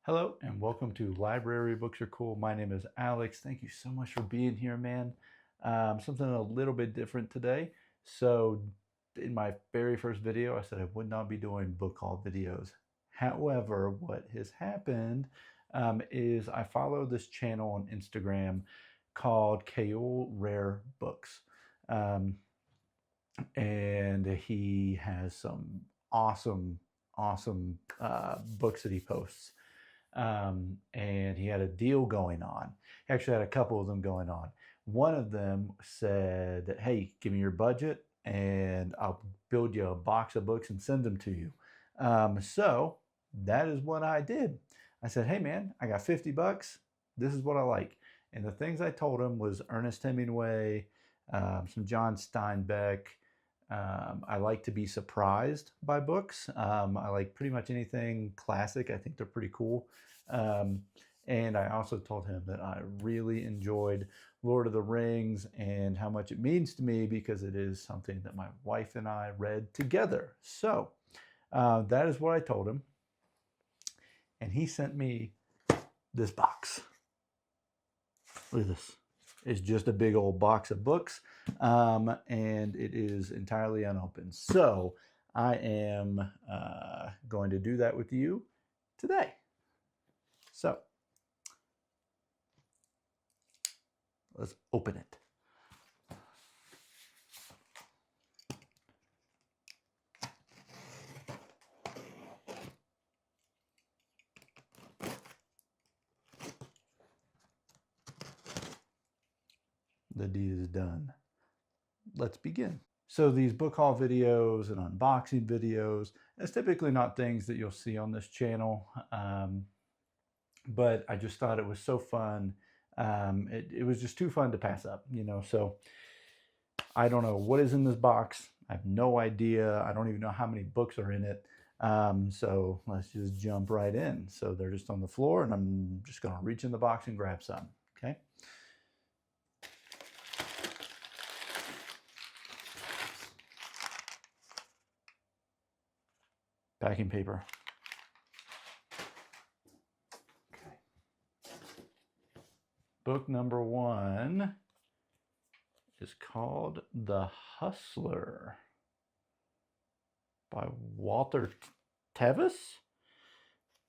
Hello and welcome to Library Books Are Cool. My name is Alex. Thank you so much for being here, man. Something a little bit different today. So in my very first video, I said I would not be doing book haul videos. However, what has happened is I follow this channel on Instagram called Kayoule Rare Books. And he has some awesome books that he posts. And he had a deal going on. He actually had a couple of them going on. One of them said, hey, give me your budget and I'll build you a box of books and send them to you. So that is what I did. I said, hey man, I got 50 bucks. This is what I like. And the things I told him was Ernest Hemingway, some John Steinbeck. I like to be surprised by books. I like pretty much anything classic. I think they're pretty cool. And I also told him that I really enjoyed Lord of the Rings and how much it means to me because it is something that my wife and I read together. So that is what I told him. And he sent me this box. Look at this. It's just a big old box of books, and it is entirely unopened. So I am going to do that with you today. So let's open it. The deed is done. Let's begin. So these book haul videos and unboxing videos, it's typically not things that you'll see on this channel, but I just thought it was so fun. It was just too fun to pass up, you know. So I don't know what is in this box. I have no idea. I don't even know how many books are in it. So let's just jump right in. So they're just on the floor and I'm just going to reach in the box and grab some. Okay. Packing paper. Okay. Book number 1 is called The Hustler by Walter Tevis.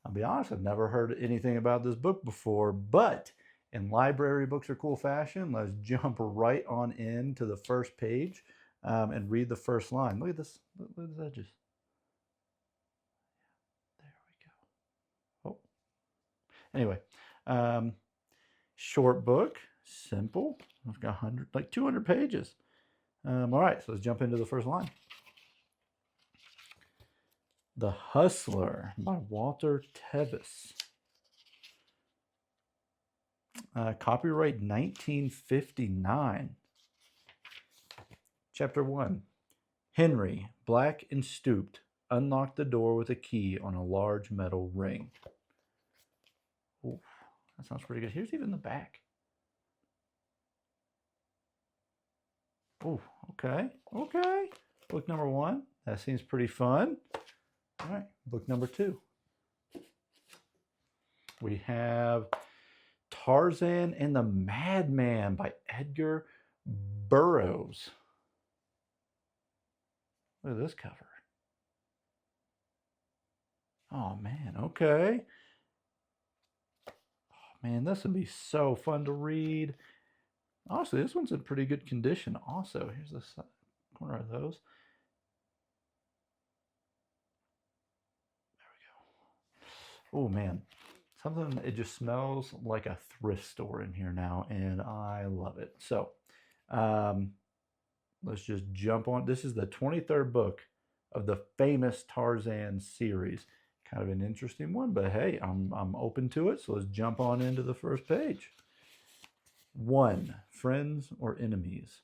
I'll be honest, I've never heard anything about this book before, but in Library Books Are Cool fashion, let's jump right on into the first page and read the first line. Look at this. Look at these edges. There we go. Oh. Anyway, short book, simple. I've got 200 pages. All right, so let's jump into the first line. The Hustler by Walter Tevis. Copyright 1959. Chapter 1. Henry, black and stooped, unlocked the door with a key on a large metal ring. Ooh, that sounds pretty good. Here's even the back. Oh, okay. Okay. Book number 1. That seems pretty fun. All right, book number 2. We have Tarzan and the Madman by Edgar Burroughs. Look at this cover. Oh, man, okay. Oh, man, this would be so fun to read. Honestly, this one's in pretty good condition also. Here's the corner of those. Oh man, something, it just smells like a thrift store in here now, and I love it. So let's just jump on. This is the 23rd book of the famous Tarzan series. Kind of an interesting one, but hey, I'm open to it. So let's jump on into the first page. 1. Friends or enemies.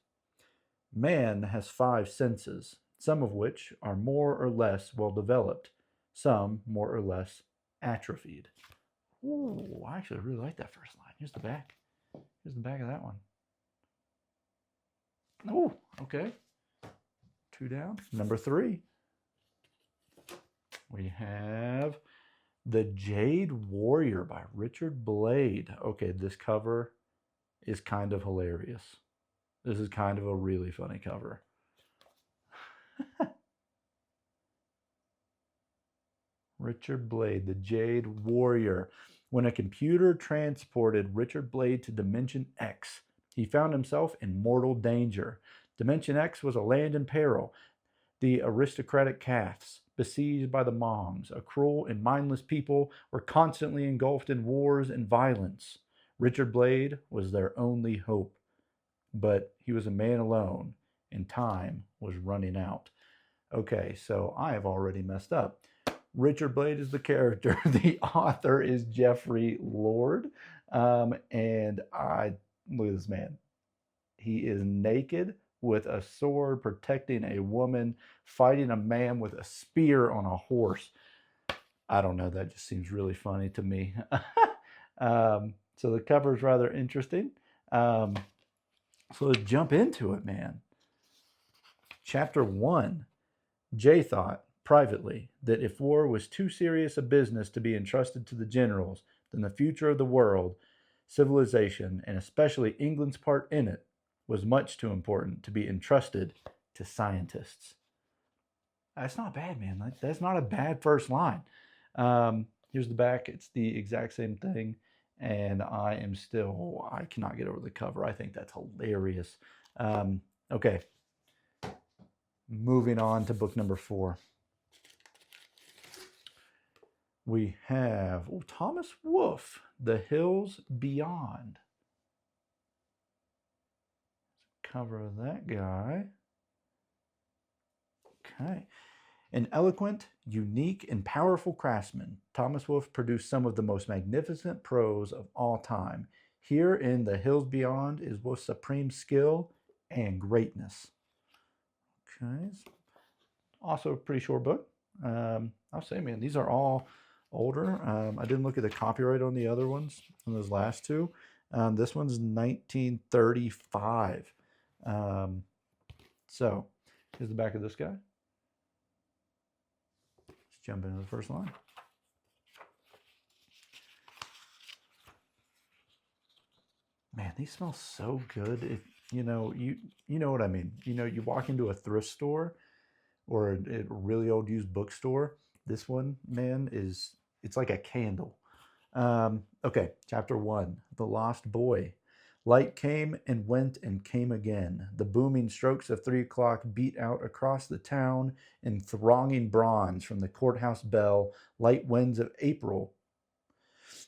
Man has 5 senses, some of which are more or less well developed, some more or less atrophied. Ooh, I actually really like that first line. Here's the back. Here's the back of that one. Oh, okay. 2 down. Number 3. We have The Jade Warrior by Richard Blade. Okay, this cover is kind of hilarious. This is kind of a really funny cover. Richard Blade, the Jade Warrior. When a computer transported Richard Blade to Dimension X, he found himself in mortal danger. Dimension X was a land in peril. The aristocratic casts, besieged by the Mongs, a cruel and mindless people, were constantly engulfed in wars and violence. Richard Blade was their only hope. But he was a man alone, and time was running out. Okay, so I have already messed up. Richard Blade is the character. The author is Jeffrey Lord. And look at this man. He is naked with a sword protecting a woman, fighting a man with a spear on a horse. I don't know. That just seems really funny to me. So the cover is rather interesting. So let's jump into it, man. Chapter 1. Jay thought, privately, that if war was too serious a business to be entrusted to the generals, then the future of the world, civilization, and especially England's part in it, was much too important to be entrusted to scientists. That's not bad, man. That's not a bad first line. Here's the back. It's the exact same thing. And I cannot get over the cover. I think that's hilarious. Okay. Moving on to book number 4. We have Thomas Wolfe, The Hills Beyond. Cover of that guy. Okay. An eloquent, unique, and powerful craftsman, Thomas Wolfe produced some of the most magnificent prose of all time. Here in The Hills Beyond is Wolfe's supreme skill and greatness. Okay. Also a pretty short book. I'll say, man, these are all older. I didn't look at the copyright on the other ones, on those last two. This one's 1935. So here's the back of this guy. Let's jump into the first line. Man, these smell so good. If you know what I mean. You walk into a thrift store or a really old used bookstore. This one, man, it's like a candle. Okay, chapter 1, The Lost Boy. Light came and went and came again. The booming strokes of 3 o'clock beat out across the town in thronging bronze from the courthouse bell. Light winds of April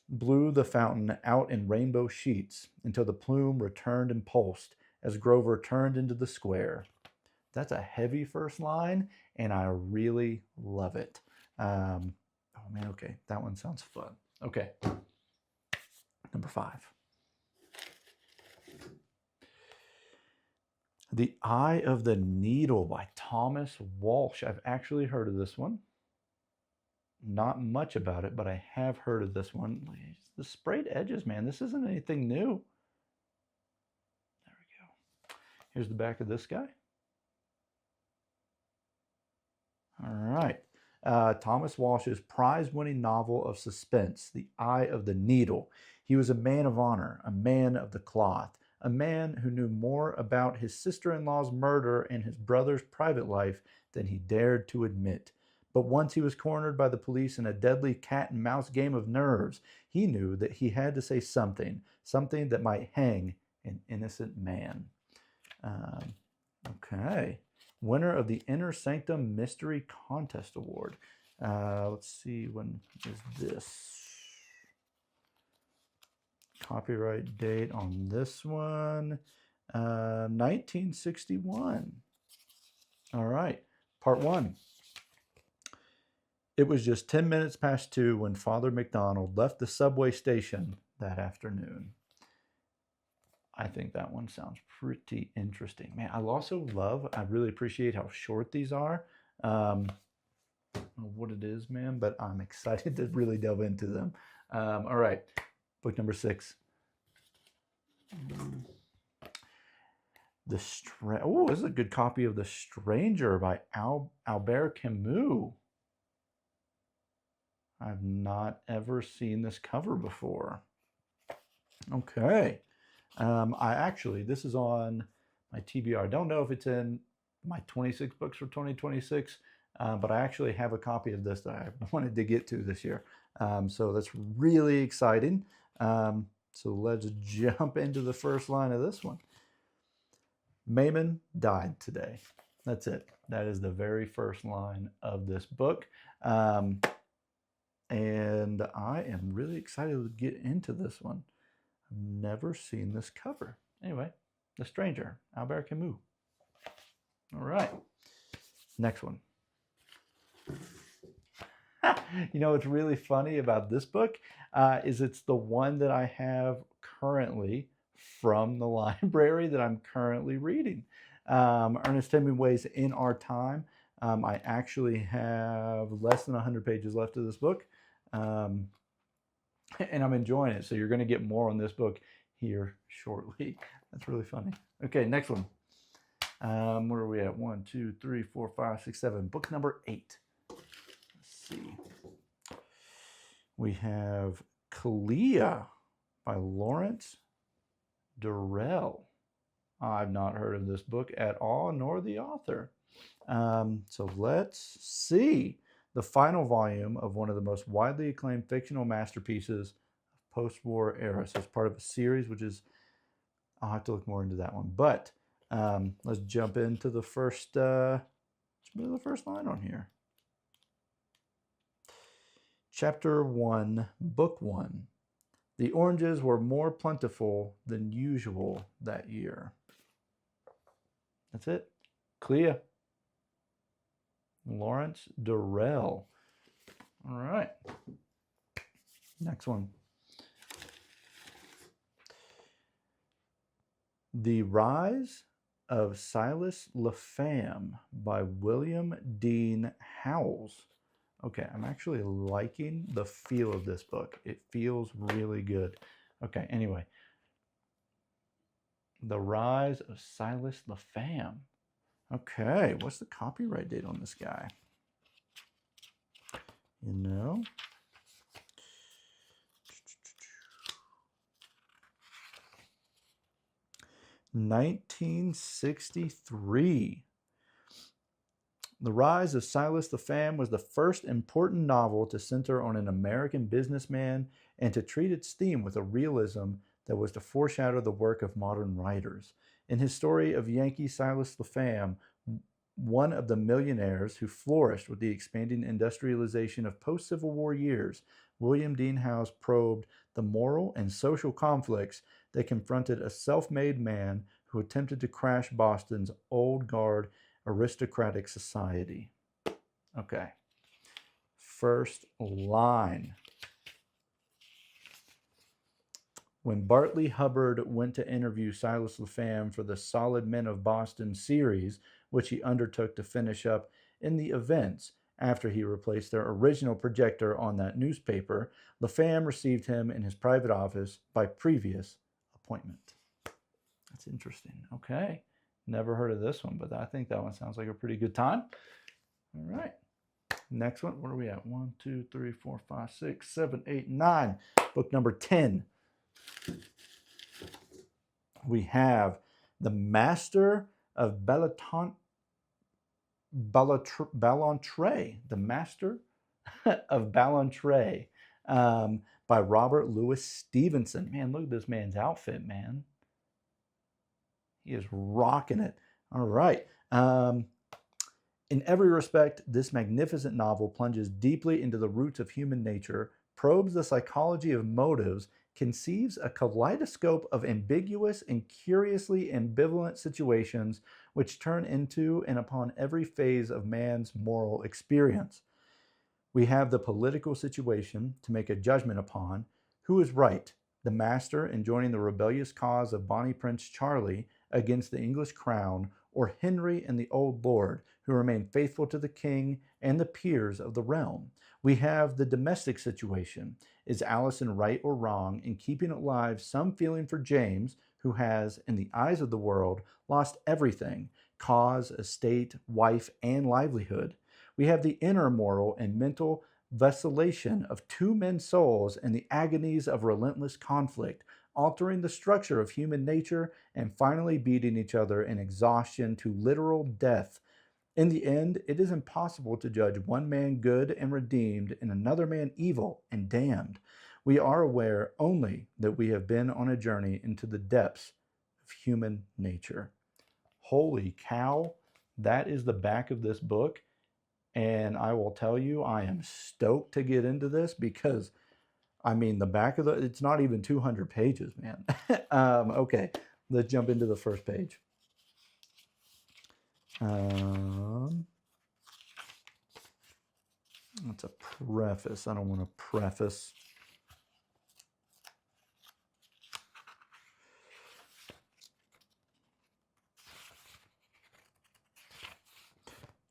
blew the fountain out in rainbow sheets until the plume returned and pulsed as Grover turned into the square. That's a heavy first line, and I really love it. Oh man, okay, that one sounds fun. Okay, number 5. The Eye of the Needle by Thomas Walsh. I've actually heard of this one. Not much about it, but I have heard of this one. The sprayed edges, man. This isn't anything new. There we go. Here's the back of this guy. All right. Thomas Walsh's prize-winning novel of suspense, The Eye of the Needle. He was a man of honor, a man of the cloth, a man who knew more about his sister-in-law's murder and his brother's private life than he dared to admit. But once he was cornered by the police in a deadly cat-and-mouse game of nerves, he knew that he had to say something that might hang an innocent man. Okay. Winner of the Inner Sanctum Mystery Contest Award. Let's see, when is this? Copyright date on this one, 1961. All right, part 1. It was just 10 minutes past 2 when Father McDonald left the subway station that afternoon. I think that one sounds pretty interesting. Man, I really appreciate how short these are. I don't know what it is, man, but I'm excited to really delve into them. All right, book number 6. This is a good copy of The Stranger by Albert Camus. I've not ever seen this cover before. Okay. This is on my TBR. I don't know if it's in my 26 books for 2026, but I actually have a copy of this that I wanted to get to this year. So that's really exciting. So let's jump into the first line of this one. Madman died today. That's it. That is the very first line of this book. And I am really excited to get into this one. I've never seen this cover. Anyway, The Stranger, Albert Camus. All right. Next one. What's really funny about this book is it's the one that I have currently from the library that I'm currently reading. Ernest Hemingway's In Our Time. I actually have less than 100 pages left of this book, and I'm enjoying it. So you're going to get more on this book here shortly. That's really funny. Okay, next one. Where are we at? 1, 2, 3, 4, 5, 6, 7. Book number 8. Let's see. We have Clea by Lawrence Durrell. I've not heard of this book at all, nor the author. So let's see. The final volume of one of the most widely acclaimed fictional masterpieces of post-war era. So it's part of a series, which is, I'll have to look more into that one. But let's jump into the first line on here. Chapter 1, Book 1. The oranges were more plentiful than usual that year. That's it. Clea. Lawrence Durrell. All right. Next one. The Rise of Silas Lapham by William Dean Howells. Okay, I'm actually liking the feel of this book. It feels really good. Okay, anyway. The Rise of Silas Lapham. Okay, what's the copyright date on this guy? 1963. The Rise of Silas Lapham was the first important novel to center on an American businessman and to treat its theme with a realism that was to foreshadow the work of modern writers. In his story of Yankee Silas Lapham, one of the millionaires who flourished with the expanding industrialization of post-Civil War years, William Dean Howells probed the moral and social conflicts that confronted a self-made man who attempted to crash Boston's old guard aristocratic society. Okay. First line. When Bartley Hubbard went to interview Silas Lapham for the Solid Men of Boston series, which he undertook to finish up in the events after he replaced their original projector on that newspaper, Lapham received him in his private office by previous appointment. That's interesting. Okay. Never heard of this one, but I think that one sounds like a pretty good time. All right. Next one. What are we at? 1, 2, 3, 4, 5, 6, 7, 8, 9. Book number 10. We have The Master of Ballantrae. The Master of Ballantrae by Robert Louis Stevenson. Man, look at this man's outfit, man. He is rocking it. All right. In every respect, this magnificent novel plunges deeply into the roots of human nature, probes the psychology of motives, conceives a kaleidoscope of ambiguous and curiously ambivalent situations which turn into and upon every phase of man's moral experience. We have the political situation to make a judgment upon. Who is right, the master in joining the rebellious cause of Bonnie Prince Charlie against the English crown, or Henry and the old lord, who remain faithful to the king and the peers of the realm? We have the domestic situation. Is Allison right or wrong in keeping alive some feeling for James, who has, in the eyes of the world, lost everything, cause, estate, wife, and livelihood? We have the inner moral and mental vacillation of two men's souls and the agonies of relentless conflict, altering the structure of human nature and finally beating each other in exhaustion to literal death. In the end, it is impossible to judge one man good and redeemed and another man evil and damned. We are aware only that we have been on a journey into the depths of human nature. Holy cow, that is the back of this book. And I will tell you, I am stoked to get into this because, I mean, the back of it's not even 200 pages, man. Okay, let's jump into the first page. That's a preface. I don't want to preface.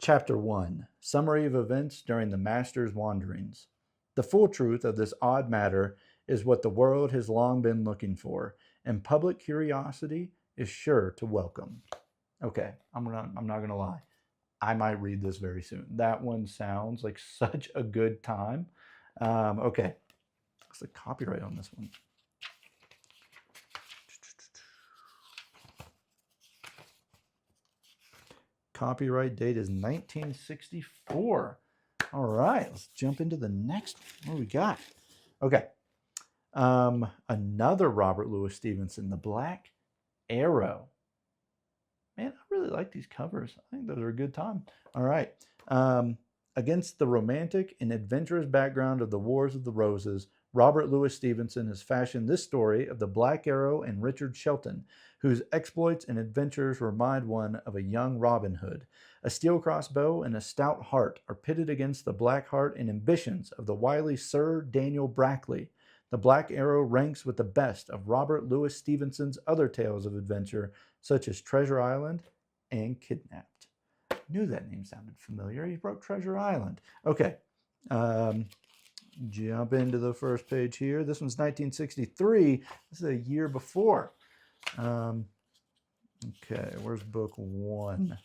Chapter 1, Summary of Events During the Master's Wanderings. The full truth of this odd matter is what the world has long been looking for, and public curiosity is sure to welcome. Okay, I'm not gonna lie. I might read this very soon. That one sounds like such a good time. Okay, what's the copyright on this one? Copyright date is 1964. All right, let's jump into the next one. What do we got? Okay. Another Robert Louis Stevenson, The Black Arrow. Man, I really like these covers. I think those are a good time. All right. Against the romantic and adventurous background of the Wars of the Roses, Robert Louis Stevenson has fashioned this story of the Black Arrow and Richard Shelton, whose exploits and adventures remind one of a young Robin Hood. A steel crossbow and a stout heart are pitted against the black heart and ambitions of the wily Sir Daniel Brackley. The Black Arrow ranks with the best of Robert Louis Stevenson's other tales of adventure, such as Treasure Island and Kidnapped. I knew that name sounded familiar. He wrote Treasure Island. Okay. Jump into the first page here. This one's 1963. This is a year before. Okay, where's book one?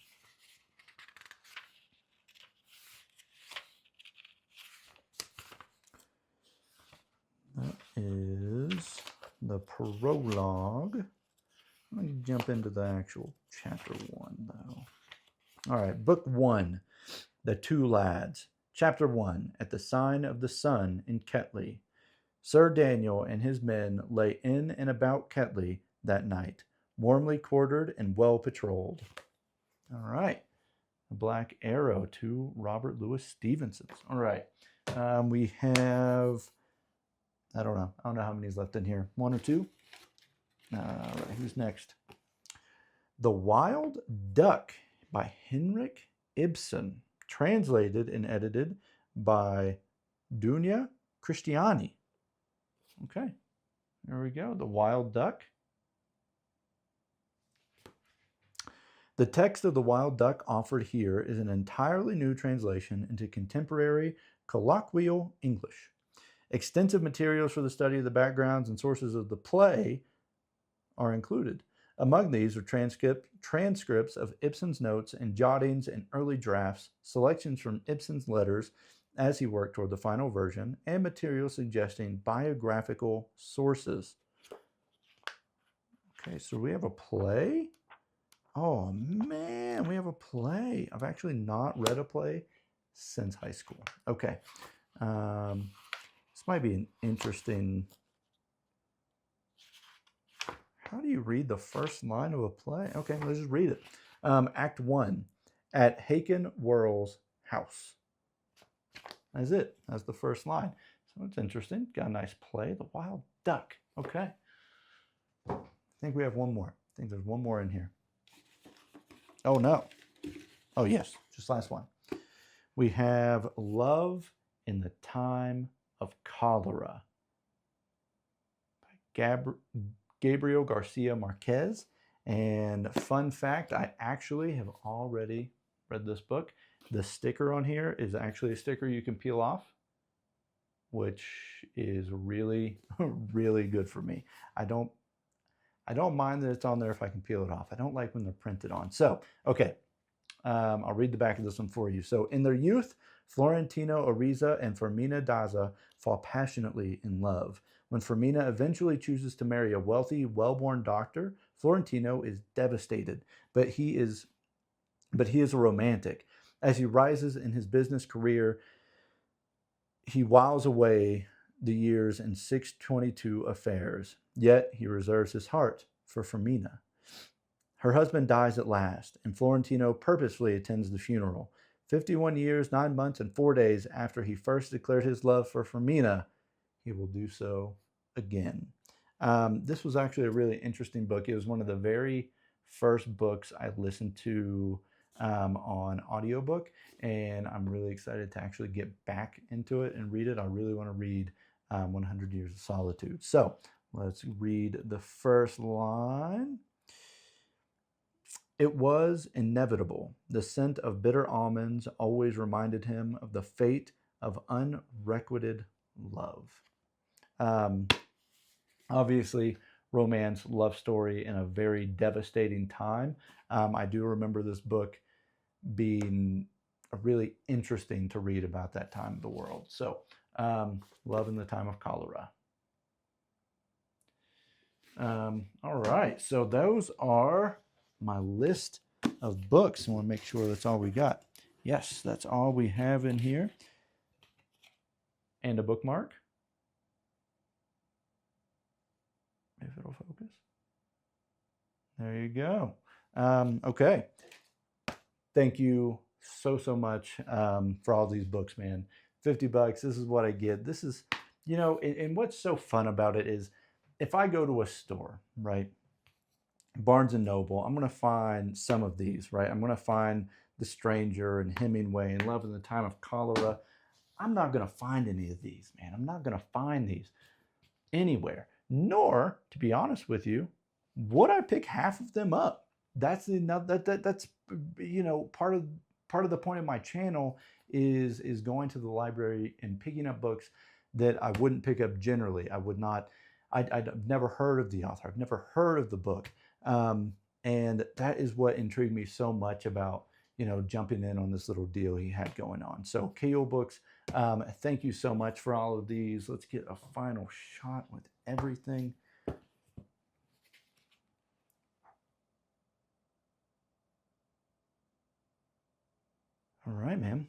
That is the prologue. Let me jump into the actual chapter one, though. All right, book one, The Two Lads. Chapter 1, At the Sign of the Sun in Ketley. Sir Daniel and his men lay in and about Ketley that night, warmly quartered and well patrolled. All right. The Black Arrow, to Robert Louis Stevenson's. All right. We have, I don't know how many's left in here. One or two? All right. Who's next? The Wild Duck by Henrik Ibsen. Translated and edited by Dunia Christiani. Okay, there we go. The Wild Duck. The text of The Wild Duck offered here is an entirely new translation into contemporary colloquial English. Extensive materials for the study of the backgrounds and sources of the play are included. Among these are transcripts of Ibsen's notes and jottings and early drafts, selections from Ibsen's letters as he worked toward the final version, and material suggesting biographical sources. Okay, so we have a play. Oh man, we have a play. I've actually not read a play since high school. Okay, this might be an interesting. How do you read the first line of a play? Okay, let's just read it. Act 1, At Haken Worrell's house. That's it. That's the first line. So it's interesting. Got a nice play. The Wild Duck. Okay. I think we have one more. I think there's one more in here. Oh, no. Oh, yes. Just last one. We have Love in the Time of Cholera by Gabriel Garcia Marquez. And fun fact, I actually have already read this book. The sticker on here is actually a sticker you can peel off, which is really, really good for me. I don't mind that it's on there if I can peel it off. I don't like when they're printed on. So, okay, I'll read the back of this one for you. So, in their youth, Florentino Ariza and Fermina Daza fall passionately in love. When Fermina eventually chooses to marry a wealthy, well-born doctor, Florentino is devastated, but he is a romantic. As he rises in his business career, he whiles away the years in 622 affairs, yet he reserves his heart for Fermina. Her husband dies at last, and Florentino purposefully attends the funeral. 51 years, 9 months, and 4 days after he first declared his love for Fermina, he will do so again. This was actually a really interesting book. It was one of the very first books I listened to on audiobook, and I'm really excited to actually get back into it and read it. I really want to read 100 Years of Solitude. So let's read the first line. It was inevitable. The scent of bitter almonds always reminded him of the fate of unrequited love. Obviously, romance, love story in a very devastating time. I do remember this book being really interesting to read about that time of the world. So, Love in the Time of Cholera. All right, so those are my list of books. I want to make sure that's all we got. Yes, that's all we have in here. And a bookmark. If it'll focus. There you go. Okay. Thank you so much for all these books, man. $50. This is what I get. This is, you know, and what's so fun about it is if I go to a store, right? Barnes and Noble, I'm going to find some of these, right? I'm going to find The Stranger and Hemingway and Love in the Time of Cholera. I'm not going to find any of these, man. I'm not going to find these anywhere. Nor, to be honest with you, would I pick half of them up. That's that's you know, part of the point of my channel is going to the library and picking up books that I wouldn't pick up generally. I would not. I've never heard of the author. I've never heard of the book. And that is what intrigued me so much about, you know, jumping in on this little deal he had going on. So Kayoule Books, thank you so much for all of these. Let's get a final shot with everything. All right, man.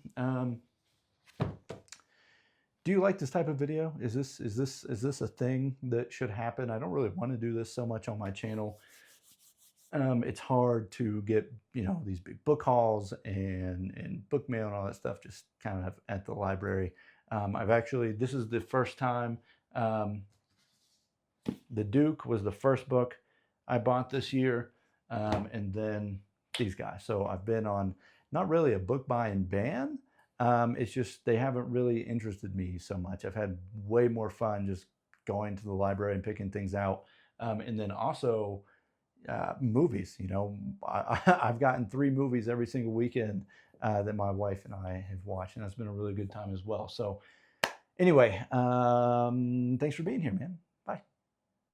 Do you like this type of video? Is this a thing that should happen? I don't really want to do this so much on my channel. It's hard to get, you know, these big book hauls and book mail and all that stuff just kind of at the library. This is the first time, The Duke was the first book I bought this year, and then these guys. So I've been on not really a book buying ban. It's just they haven't really interested me so much. I've had way more fun just going to the library and picking things out. And then also movies. You know, I've gotten 3 movies every single weekend that my wife and I have watched, and that's been a really good time as well. So anyway, thanks for being here, man.